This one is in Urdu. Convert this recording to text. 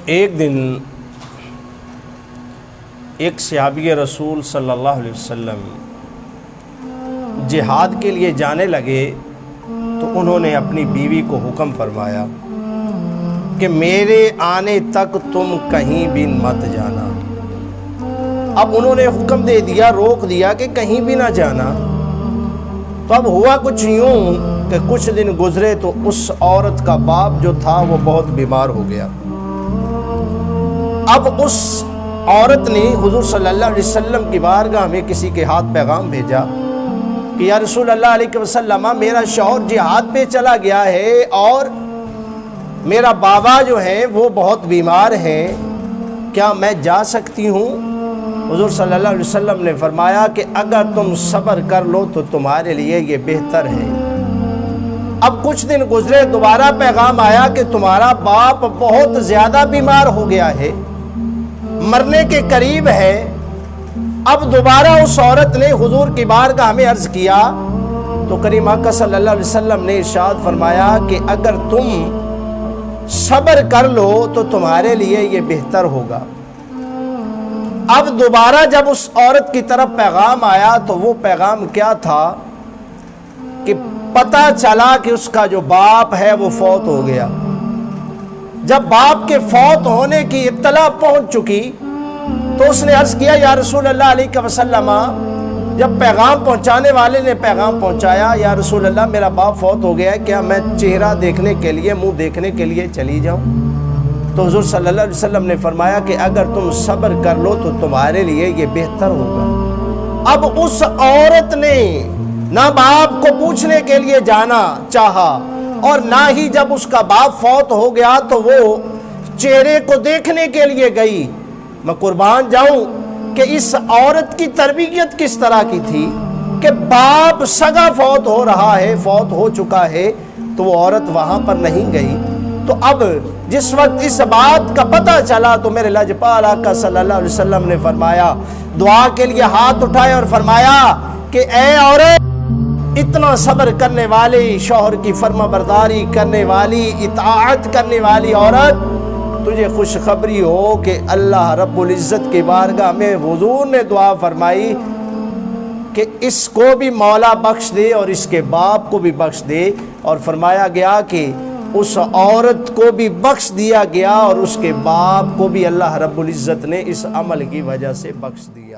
ایک دن ایک صحابی رسول صلی اللہ علیہ وسلم جہاد کے لیے جانے لگے تو انہوں نے اپنی بیوی کو حکم فرمایا کہ میرے آنے تک تم کہیں بھی مت جانا۔ اب انہوں نے حکم دے دیا، روک دیا کہ کہیں بھی نہ جانا۔ تو اب ہوا کچھ یوں کہ کچھ دن گزرے تو اس عورت کا باپ جو تھا وہ بہت بیمار ہو گیا۔ اب اس عورت نے حضور صلی اللہ علیہ وسلم کی بارگاہ میں کسی کے ہاتھ پیغام بھیجا کہ یا رسول اللہ علیہ وسلم، میرا شوہر جہاد پہ چلا گیا ہے اور میرا بابا جو ہے وہ بہت بیمار ہے، کیا میں جا سکتی ہوں؟ حضور صلی اللہ علیہ وسلم نے فرمایا کہ اگر تم صبر کر لو تو تمہارے لیے یہ بہتر ہے۔ اب کچھ دن گزرے، دوبارہ پیغام آیا کہ تمہارا باپ بہت زیادہ بیمار ہو گیا ہے، مرنے کے قریب ہے۔ اب دوبارہ اس عورت نے حضور کی بارگاہ میں عرض کیا تو کریم آقا صلی اللہ علیہ وسلم نے ارشاد فرمایا کہ اگر تم صبر کر لو تو تمہارے لیے یہ بہتر ہوگا۔ اب دوبارہ جب اس عورت کی طرف پیغام آیا تو وہ پیغام کیا تھا کہ پتہ چلا کہ اس کا جو باپ ہے وہ فوت ہو گیا۔ جب باپ کے فوت ہونے کی اطلاع پہنچ چکی تو اس نے عرض کیا یا رسول اللہ علیہ وسلم، جب پیغام پہنچانے والے نے پیغام پہنچایا یا رسول اللہ میرا باپ فوت ہو گیا ہے، کیا میں چہرہ دیکھنے کے لیے، منہ دیکھنے کے لیے چلی جاؤں؟ تو حضور صلی اللہ علیہ وسلم نے فرمایا کہ اگر تم صبر کر لو تو تمہارے لیے یہ بہتر ہوگا۔ اب اس عورت نے نہ باپ کو پوچھنے کے لیے جانا چاہا اور نہ ہی جب اس کا باپ فوت ہو گیا تو وہ چہرے کو دیکھنے کے لیے گئی۔ میں قربان جاؤں کہ اس عورت کی تربیت کس طرح کی تھی کہ باپ سگا فوت ہو رہا ہے، فوت ہو چکا ہے، تو وہ عورت وہاں پر نہیں گئی۔ تو اب جس وقت اس بات کا پتہ چلا تو میرے لاجپال آقا صلی اللہ علیہ وسلم نے فرمایا، دعا کے لیے ہاتھ اٹھائے اور فرمایا کہ اے عورت، اتنا صبر کرنے والی، شوہر کی فرما برداری کرنے والی، اطاعت کرنے والی عورت، تجھے خوشخبری ہو کہ اللہ رب العزت کی بارگاہ میں حضور نے دعا فرمائی کہ اس کو بھی مولا بخش دے اور اس کے باپ کو بھی بخش دے، اور فرمایا گیا کہ اس عورت کو بھی بخش دیا گیا اور اس کے باپ کو بھی اللہ رب العزت نے اس عمل کی وجہ سے بخش دیا۔